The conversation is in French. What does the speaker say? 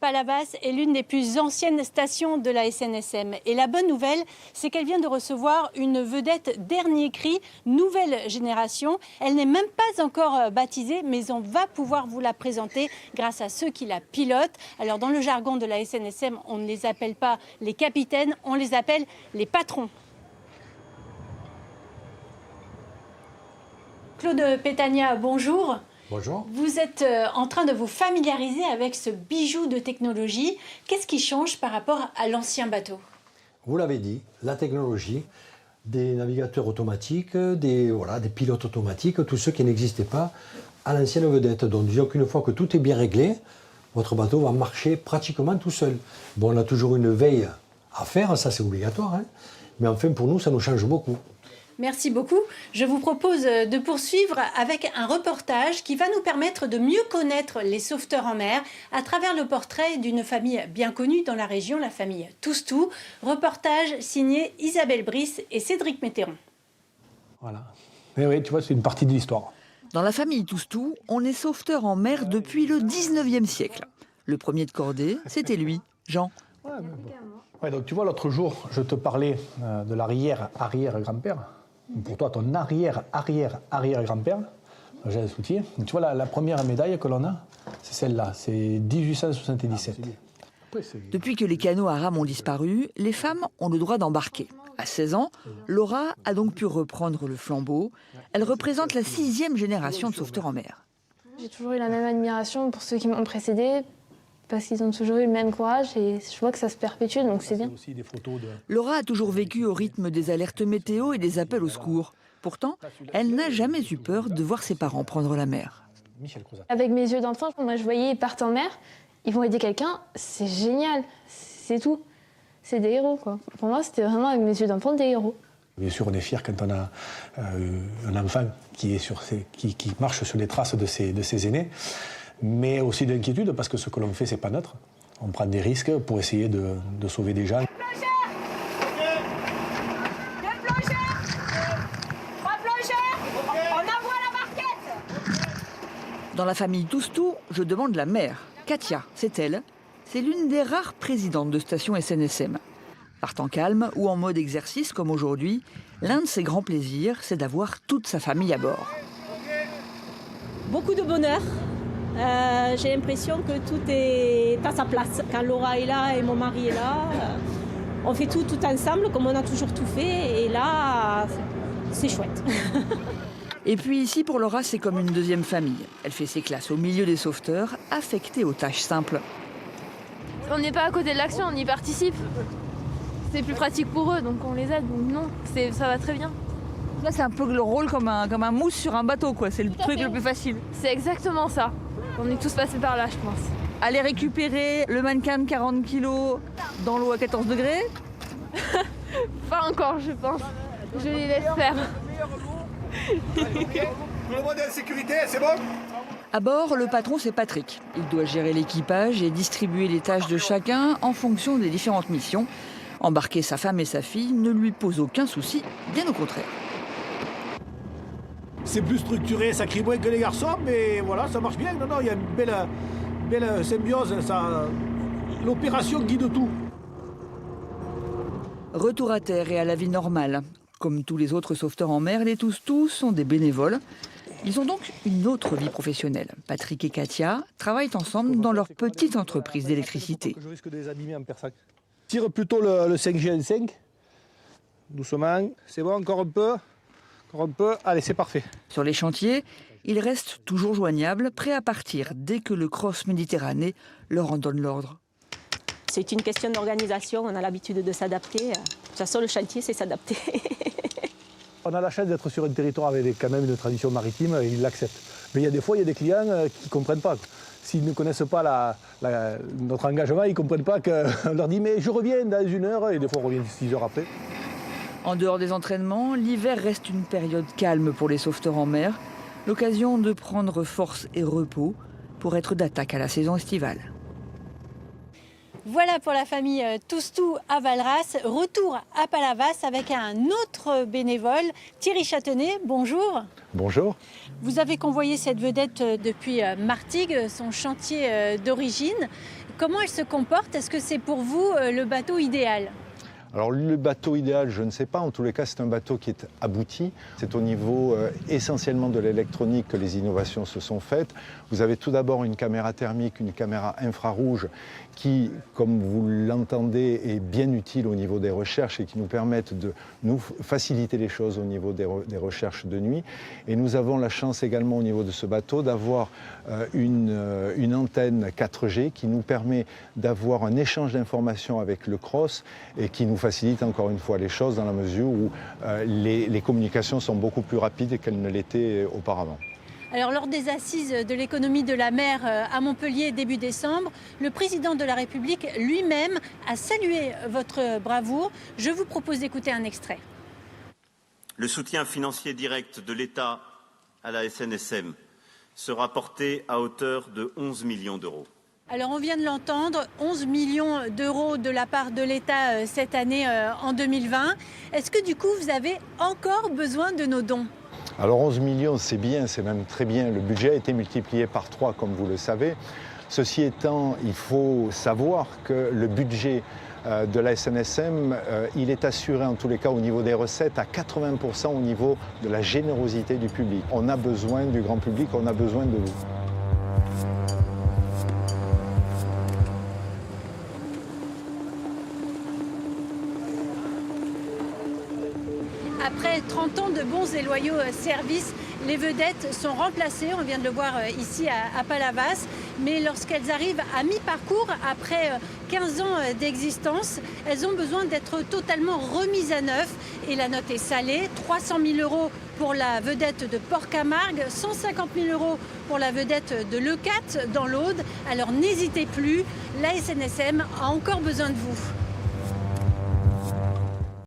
Palavas est l'une des plus anciennes stations de la SNSM. Et la bonne nouvelle, c'est qu'elle vient de recevoir une vedette dernier cri, nouvelle génération. Elle n'est même pas encore baptisée, mais on va pouvoir vous la présenter grâce à ceux qui la pilotent. Alors dans le jargon de la SNSM, on ne les appelle pas les capitaines, on les appelle les patrons. Claude Pétagna, bonjour. Bonjour. Vous êtes en train de vous familiariser avec ce bijou de technologie. Qu'est-ce qui change par rapport à l'ancien bateau? Vous l'avez dit, la technologie, des navigateurs automatiques, des pilotes automatiques, tous ceux qui n'existaient pas à l'ancienne vedette. Donc disons qu'une fois que tout est bien réglé, votre bateau va marcher pratiquement tout seul. Bon, on a toujours une veille à faire, ça c'est obligatoire, hein, mais enfin pour nous ça nous change beaucoup. Merci beaucoup. Je vous propose de poursuivre avec un reportage qui va nous permettre de mieux connaître les sauveteurs en mer à travers le portrait d'une famille bien connue dans la région, la famille Toustou. Reportage signé Isabelle Brice et Cédric Météron. Voilà. Mais oui, tu vois, c'est une partie de l'histoire. Dans la famille Toustou, on est sauveteur en mer depuis le 19e siècle. Le premier de cordée, c'était lui, Jean. Ouais, donc tu vois, l'autre jour, je te parlais de l'arrière-arrière-grand-père. Pour toi, ton arrière-arrière-arrière-grand-père, j'ai un soutien. Tu vois, la première médaille que l'on a, c'est celle-là, c'est 1877. Depuis que les canots à rame ont disparu, les femmes ont le droit d'embarquer. À 16 ans, Laura a donc pu reprendre le flambeau. Elle représente la 6e génération de sauveteurs en mer. J'ai toujours eu la même admiration pour ceux qui m'ont précédé, parce qu'ils ont toujours eu le même courage et je vois que ça se perpétue, donc c'est bien. Laura a toujours vécu au rythme des alertes météo et des appels au secours. Pourtant, elle n'a jamais eu peur de voir ses parents prendre la mer. Avec mes yeux d'enfant, moi je voyais, ils partent en mer, ils vont aider quelqu'un, c'est génial, c'est tout. C'est des héros, quoi. Pour moi, c'était vraiment, avec mes yeux d'enfant, des héros. Bien sûr, on est fiers quand on a un enfant qui marche sur les traces de ses aînés, mais aussi d'inquiétude parce que ce que l'on fait, c'est pas neutre. On prend des risques pour essayer de sauver des gens. Dans la famille Toustou, je demande la mère. Katia, c'est elle. C'est l'une des rares présidentes de station SNSM. Par temps calme ou en mode exercice comme aujourd'hui, l'un de ses grands plaisirs, c'est d'avoir toute sa famille à bord. Beaucoup de bonheur. J'ai l'impression que tout est à sa place. Quand Laura est là et mon mari est là, on fait tout ensemble comme on a toujours tout fait. Et là, c'est chouette. Et puis ici, pour Laura, c'est comme une deuxième famille. Elle fait ses classes au milieu des sauveteurs, affectés aux tâches simples. On n'est pas à côté de l'action, on y participe. C'est plus pratique pour eux, donc on les aide. Donc non, ça va très bien. Là, c'est un peu le rôle comme un mousse sur un bateau, quoi. C'est le truc le plus facile. C'est exactement ça. On est tous passés par là, je pense. Aller récupérer le mannequin de 40 kilos dans l'eau à 14 degrés. Pas encore, je pense. Je les laisse faire. Tout le monde est en sécurité, c'est bon? À bord, le patron, c'est Patrick. Il doit gérer l'équipage et distribuer les tâches de chacun en fonction des différentes missions. Embarquer sa femme et sa fille ne lui pose aucun souci, bien au contraire. C'est plus structuré, ça crie moins que les garçons, mais voilà, ça marche bien. Non, il y a une belle symbiose. L'opération guide tout. Retour à terre et à la vie normale. Comme tous les autres sauveteurs en mer, les Toustou sont des bénévoles. Ils ont donc une autre vie professionnelle. Patrick et Katia travaillent ensemble dans leur petite entreprise d'électricité. Je risque de les abîmer en perçant. Tire plutôt le 5G1.5. Doucement. C'est bon, encore un peu. Encore un peu. Allez, c'est parfait. Sur les chantiers, ils restent toujours joignables, prêts à partir dès que le Cross Méditerranée leur en donne l'ordre. C'est une question d'organisation, on a l'habitude de s'adapter. De toute façon, le chantier, c'est s'adapter. On a la chance d'être sur un territoire avec quand même une tradition maritime et ils l'acceptent. Mais il y a des fois, il y a des clients qui ne comprennent pas. S'ils ne connaissent pas notre engagement, ils ne comprennent pas qu'on leur dit « mais je reviens dans 1 heure » et des fois on revient 6 heures après. En dehors des entraînements, l'hiver reste une période calme pour les sauveteurs en mer. L'occasion de prendre force et repos pour être d'attaque à la saison estivale. Voilà pour la famille Toustou à Valras. Retour à Palavas avec un autre bénévole, Thierry Châtenay. Bonjour. Bonjour. Vous avez convoyé cette vedette depuis Martigues, son chantier d'origine. Comment elle se comporte? Est-ce que c'est pour vous le bateau idéal? Alors le bateau idéal, je ne sais pas. En tous les cas, c'est un bateau qui est abouti. C'est au niveau essentiellement de l'électronique que les innovations se sont faites. Vous avez tout d'abord une caméra thermique, une caméra infrarouge qui, comme vous l'entendez, est bien utile au niveau des recherches et qui nous permettent de nous faciliter les choses au niveau des recherches de nuit. Et nous avons la chance également au niveau de ce bateau d'avoir une antenne 4G qui nous permet d'avoir un échange d'informations avec le CROSS et qui nous facilite encore une fois les choses dans la mesure où les communications sont beaucoup plus rapides qu'elles ne l'étaient auparavant. Alors, lors des assises de l'économie de la mer à Montpellier début décembre, le président de la République lui-même a salué votre bravoure. Je vous propose d'écouter un extrait. Le soutien financier direct de l'État à la SNSM sera porté à hauteur de 11 millions d'euros. Alors on vient de l'entendre, 11 millions d'euros de la part de l'État cette année en 2020. Est-ce que du coup vous avez encore besoin de nos dons ? Alors 11 millions, c'est bien, c'est même très bien. Le budget a été multiplié par 3, comme vous le savez. Ceci étant, il faut savoir que le budget de la SNSM, il est assuré en tous les cas au niveau des recettes à 80% au niveau de la générosité du public. On a besoin du grand public, on a besoin de vous. Après 30 ans de bons et loyaux services, les vedettes sont remplacées, on vient de le voir ici à Palavas, mais lorsqu'elles arrivent à mi-parcours, après 15 ans d'existence, elles ont besoin d'être totalement remises à neuf et la note est salée, 300 000 € pour la vedette de Port-Camargue, 150 000 € pour la vedette de Leucate dans l'Aude. Alors n'hésitez plus, la SNSM a encore besoin de vous.